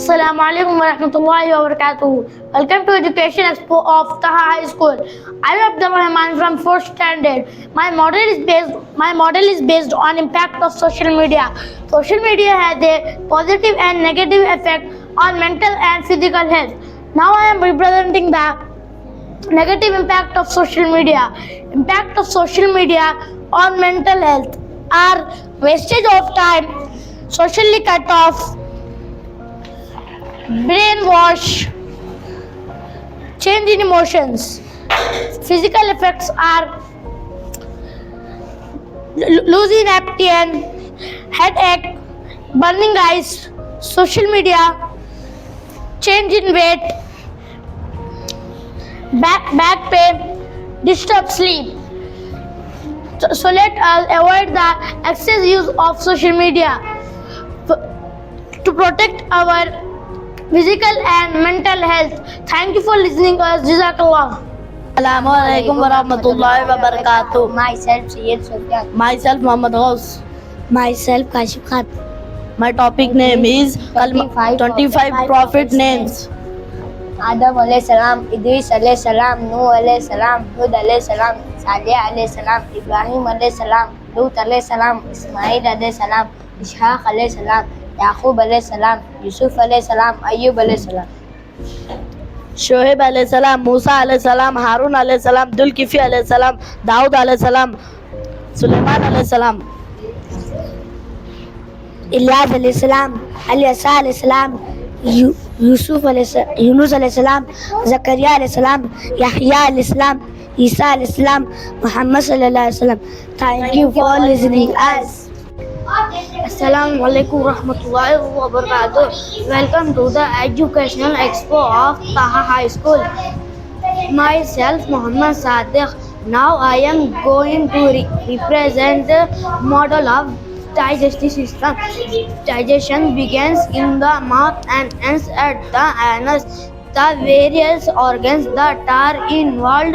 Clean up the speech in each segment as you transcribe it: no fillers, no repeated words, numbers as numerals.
Assalamu alaikum wa rahmatullahi wa barakatuh. Welcome to Education Expo of Taha High School. I am Abdul Rahman from 4th standard. My model is based on impact of social media. Social media has a positive and negative effect on mental and physical health. Now I am representing the negative impact of social media. Impact of social media on mental health are wastage of time, socially cut off, brainwash, change in emotions. Physical effects are losing appetite, headache, burning eyes, social media, change in weight, back pain, disturbed sleep. So let us avoid the excess use of social media to protect our physical and mental health. Thank you for listening to us. Jazakallah. Assalamu alaikum wa rahmatullahi wa barakatuh. Myself Syed Sufyan. Myself Muhammad Ghaus. Myself Kashif Khan. My topic name is 25 prophet names. Adam alayhi salam, Idris alayhi salam, Nuh alayhi salam, Hud alayhi salam, Salih alayhi salam, Ibrahim alayhi salam, Lut alayhi salam, Ismail alayhi salam, Ishaq alayhi salam, Yaqub alayhi salam, Yusuf alayhi salam, Ayyub alayhi salam. Shoaib alayhi salam, Musa alayhi salam, Harun alayhi salam, Dulkifli alayhi salam, Daud alayhi salam, Sulaiman alayhi salam. Ilyas alayhi salam, Al-Yasa alayhi salam, Yunus alayhi salam, Zakaria alayhi salam, Yahya alayhi salam, Isa alayhi salam, Muhammad sallallahu alayhi wasallam. Thank you for listening us. Assalamu alaikum warahmatullahi wabarakatuh. Welcome to the Educational Expo of Taha High School. Myself Muhammad Sadiq. Now I am going to represent the model of digestive system. Digestion begins in the mouth and ends at the anus. The various organs that are involved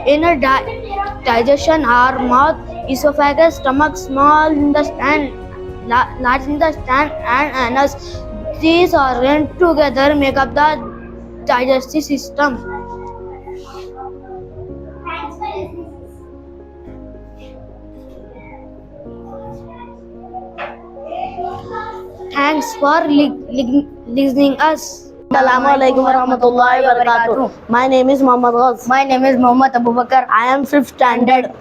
in digestion are mouth, esophagus, stomach, small intestine, large intestine, and anus. These organs together make up the digestive system. Thanks for listening us. Assalamu alaikum wa rahmatullahi wa barakatuh. My name is Muhammad Ghaus. My name is Muhammad Abu Bakar. I am 5th standard.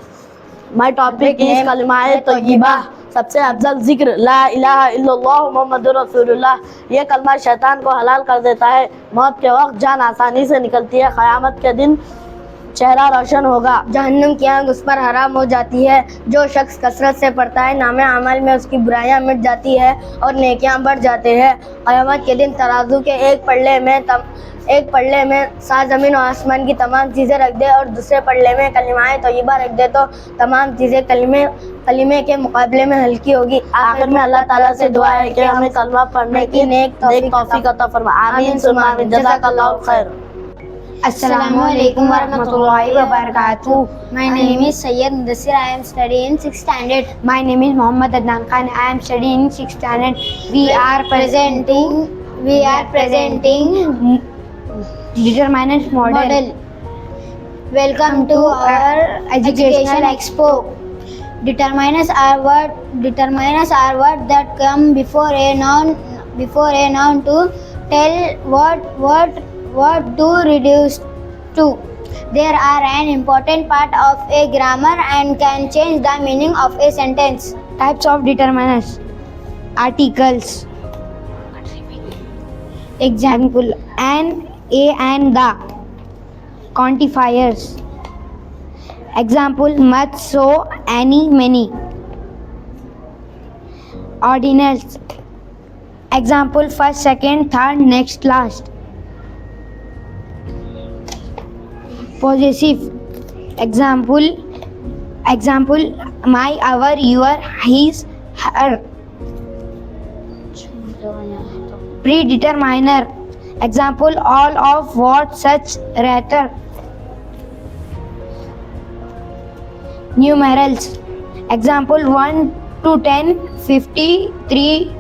My topic is कलमाए तय्यबा. सबसे अफजल जिक्र ला इलाहा इल्लल्लाह मुहम्मदुर रसूलुल्लाह. ये कलमा शैतान को हलाल कर देता है. मौत के वक्त जान आसानी से निकलती है. क़यामत के दिन चेहरा रोशन होगा. जहन्नुम की आग उस पर हराम हो जाती है. जो शख्स कसरत से पढ़ता है नामे अमल में उसकी बुराइयां मिट जाती है और नेकियां बढ़ जाते हैं. क़यामत के दिन तराजू के एक पल्ले में 7 ज़मीन और आसमान की तमाम चीज़ें रख दे और दूसरे पल्ले में कलिमाए तय्यबा रख दे तो तमाम चीज़ें कलिमे के मुकाबले में हल्की होगी. आखिर में अल्लाह ताला से दुआ है कि हमें कलमा पढ़ने की नेक तौफीक अता फरमा. आमीन सुम्मा आमीन. जज़ाकल्लाहु खैर. Assalamu alaikum wa rahmatullahi wa barakatuh. My name is Sayyid Mudassir. I am studying in 6th standard. My name is Muhammad Adnan Khan. I am studying in 6th standard. We are presenting determinant model. Welcome to our Educational Expo. Determinants are words that come before a noun to tell what to reduce to. They are an important part of a grammar and can change the meaning of a sentence. Types of determinants. Articles. Example: an, a, and the. Quantifiers. Example: much, so, any, many. Ordinals. Example: first, second, third, next, last. Possessive. Example: my, our, your, his, her. Predeterminer. Example: all of, what, such, rather. Numerals. Example: 1 to 10, 50, 3,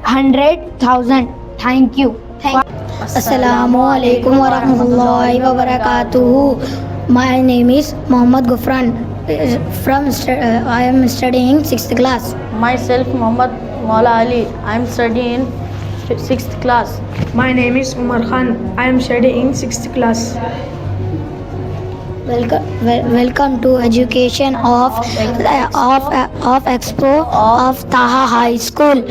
100,000. Thank you. Assalamu alaikum wa rahmatullahi wa barakatuhu. My name is Mohammad Gufran. I am studying 6th class. Myself, Muhammad Maula Ali. I am studying in 6th class. My name is Umar Khan. I am studying 6th class. Welcome to education of Expo of Taha High School.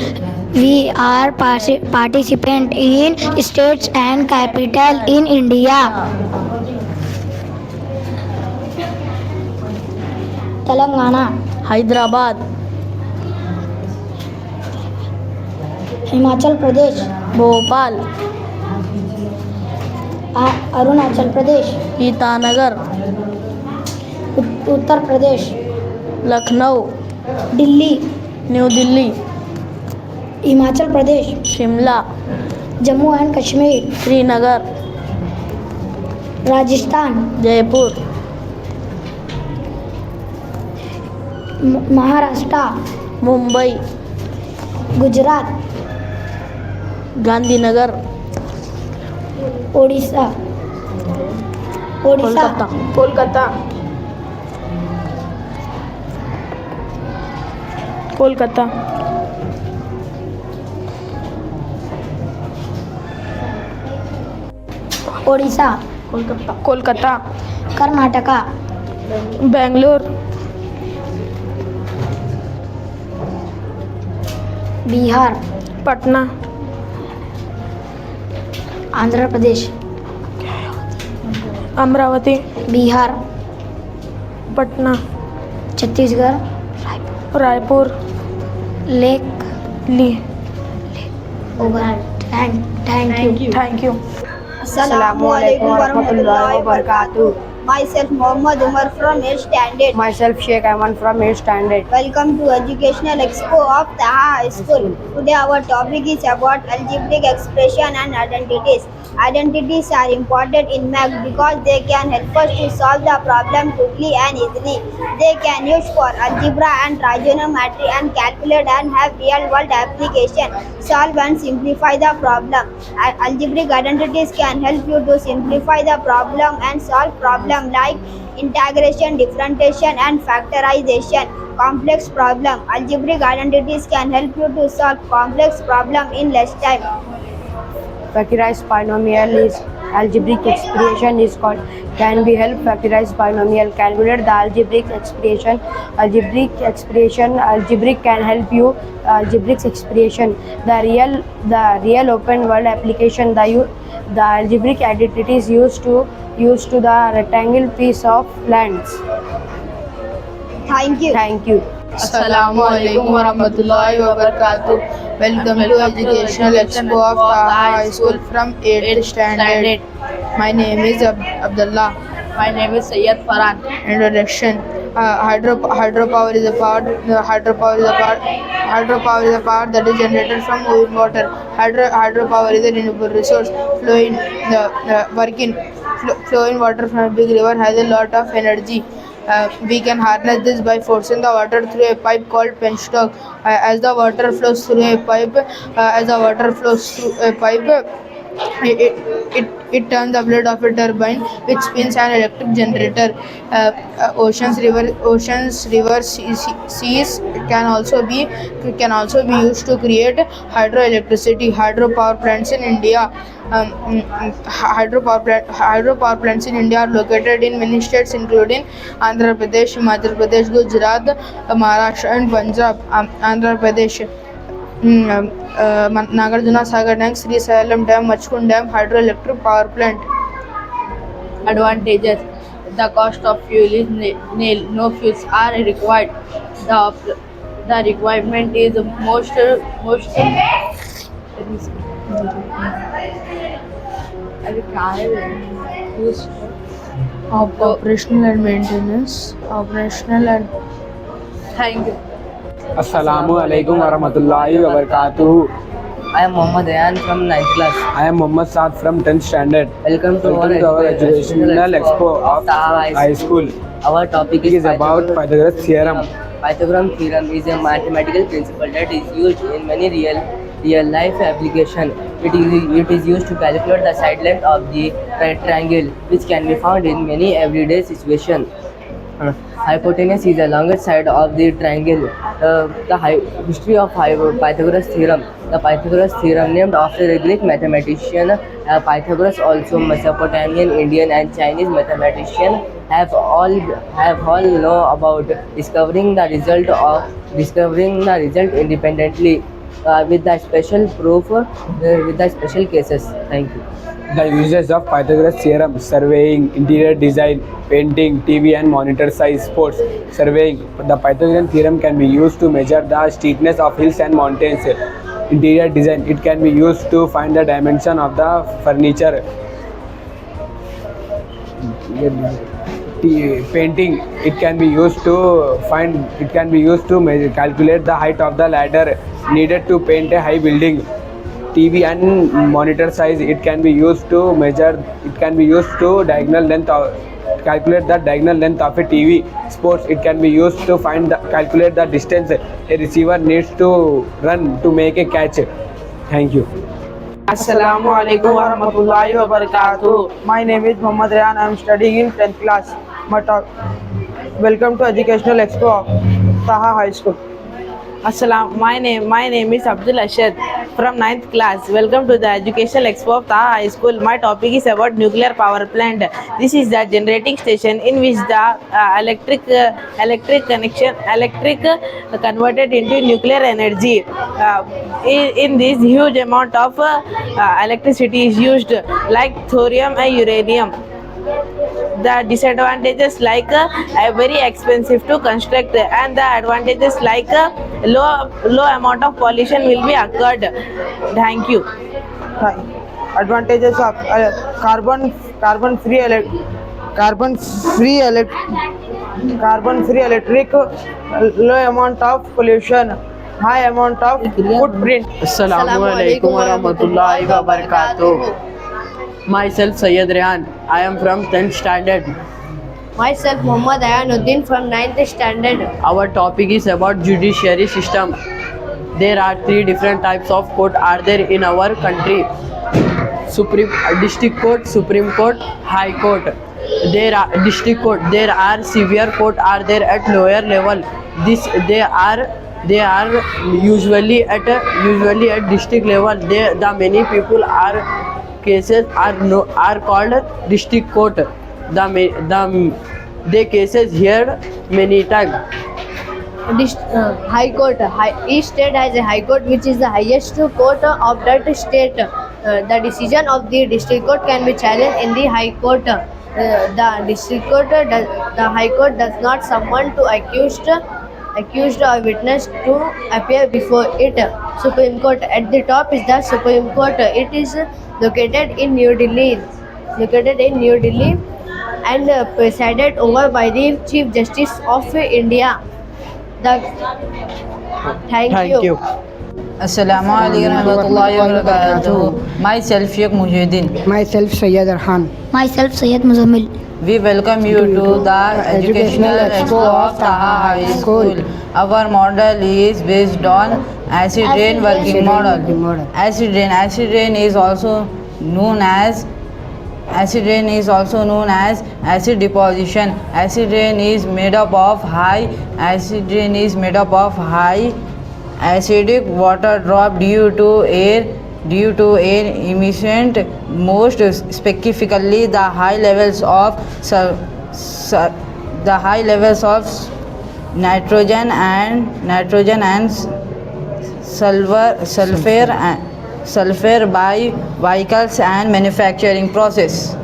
We are participant in states and capital in India. Telangana, Hyderabad, Himachal Pradesh, Bhopal, Arunachal Pradesh, Itanagar, Uttar Pradesh, Lucknow, Delhi, New Delhi, Himachal Pradesh, Shimla, Jammu and Kashmir, Srinagar, Rajasthan, Jaipur, Maharashtra, Mumbai, Gujarat, Gandhinagar, Odisha, Kolkata, Kolkata, Odisha, Kolkata, Karnataka, Bangalore, Bihar, Patna, Andhra Pradesh, Amravati, Bihar, Patna, Chhattisgarh, Raipur, Lake Lee. Over. Thank you. Thank you. Assalamualaikum warahmatullahi wabarakatuh. Myself Muhammad Umar from 8th standard. Myself Sheikh Ayman from 8th standard. Welcome to Educational Expo of Taha High School. Today our topic is about algebraic expression and identities. Identities are important in math because they can help us to solve the problem quickly and easily. They can use for algebra and trigonometry and calculate and have real world application. Solve and simplify the problem. Algebraic identities can help you to simplify the problem and solve problem like integration, differentiation and factorization. Complex problem. Algebraic identities can help you to solve complex problem in less time. Factorized polynomial is algebraic expression is called can be helped factorized polynomial. Calculate the algebraic expression. Algebraic can help you algebraic expression. The real open world application. The algebraic identities used to the rectangle piece of lands. Thank you. Thank you. Assalamualaikum warahmatullahi wabarakatuh. Welcome to Educational Expo of Taha High School from 8th standard. My name is Abdullah. My name is Sayyid Farhan. Introduction. Hydropower is a power. Hydropower is a power that is generated from moving water. Hydropower is a renewable resource. Flowing water from a big river has a lot of energy. We can harness this by forcing the water through a pipe called penstock. As the water flows through a pipe, it turns the blade of a turbine, which spins an electric generator. Oceans, rivers, seas can also be used to create hydroelectricity. Hydropower plants in India. Hydropower plants in India are located in many states, including Andhra Pradesh, Himachal Pradesh, Gujarat, Maharashtra, and Punjab. Andhra Pradesh. Nagarjuna Sagar Dam, Sri Salem Dam, Machkund Dam, hydroelectric power plant. Advantages. The cost of fuel is nil. No fuels are required. The requirement is most Operational and maintenance. Thank you. Assalamu alaikum warahmatullahi wabarakatuh. I am Mohammad Ayan from 9th class. I am Muhammad Saad from 10th standard. Welcome to our Educational Expo of Taha High School. Our topic It is about Pythagoras theorem. Pythagoras theorem is a mathematical principle that is used in many real real life application. It is used to calculate the side length of the triangle, which can be found in many everyday situations. Hypotenuse is the longest side of the triangle. History of Pythagoras theorem. The Pythagoras theorem, named after a Greek mathematician Pythagoras, also Mesopotamian, Indian, and Chinese mathematician, have all know about discovering the result independently with the special proof with the special cases. Thank you. The uses of Pythagoras theorem: surveying, interior design, painting, TV and monitor size, sports. Surveying: the Pythagorean theorem can be used to measure the steepness of hills and mountains. Interior design: it can be used to find the dimension of the furniture. Painting: it can be used to calculate the height of the ladder needed to paint a high building. TV and monitor size: it can be used to calculate the diagonal length of a TV. Sports: it can be used to calculate the distance a receiver needs to run to make a catch. Thank you. Assalamu alaikum wa rahmatullahi wa barakatuh. My name is Muhammad Rayan. I am studying in 10th class. Welcome to Educational Expo of Taha High School. My name is Abdul Ashad from 9th class. Welcome to the Educational Expo of Taha High School. My topic is about nuclear power plant. This is the generating station in which the electric converted into nuclear energy. In this, huge amount of electricity is used, like thorium and uranium. The disadvantages like very expensive to construct, and the advantages like low amount of pollution will be occurred. Thank you. Advantages of carbon free electric, low amount of pollution, high amount of footprint. Assalamu alaikum wa rahmatullahi wa barakatuh. Myself Sayyid Rehan. I am from 10th standard. Myself Muhammad Ayanuddin from 9th standard. Our topic is about judiciary system. There are 3 different types of court are there in our country: district court, Supreme Court, High Court. There are district court. There are severe court are there at lower level. They are usually at district level. The many people are cases are called district court. The cases here many times. High Court. Each state has a High Court, which is the highest court of that state. The decision of the district court can be challenged in the High Court. The High Court does not summon to accused or witness to appear before it. Supreme Court. At the top is the Supreme Court. It is located in New Delhi and presided over by the Chief Justice of India. Thank you. Assalamu alaikum warahmatullahi wabarakatuh. Myself Sheikh Mujahideen. Myself Sayyid Arhan. Myself Sayyid Muzammil. We welcome you to the Educational Expo of Taha High School. Our model is based on acid rain working model. Acid rain is also known as acid deposition. Acid rain is made up of high acidic water dropped due to air emission, most specifically the high levels of nitrogen and sulfur by vehicles and manufacturing process.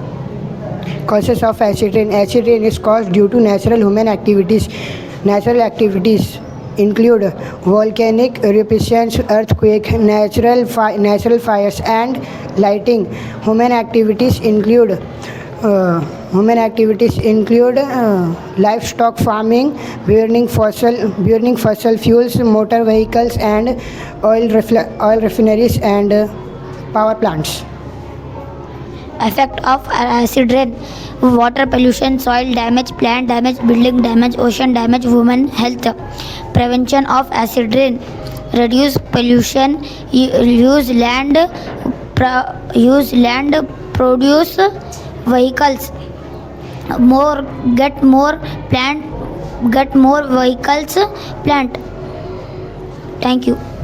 Causes of acid rain. Acid rain is caused due to natural human activities. Natural activities include volcanic eruptions, earthquake, natural fires, and lighting. Human activities include livestock farming, burning fossil fuels, motor vehicles, and oil refineries and power plants. Effect of acid rain: water pollution, soil damage, plant damage, building damage, ocean damage, women health. Prevention of acid rain: reduce pollution, use land, produce vehicles, get more vehicles plant. Thank you.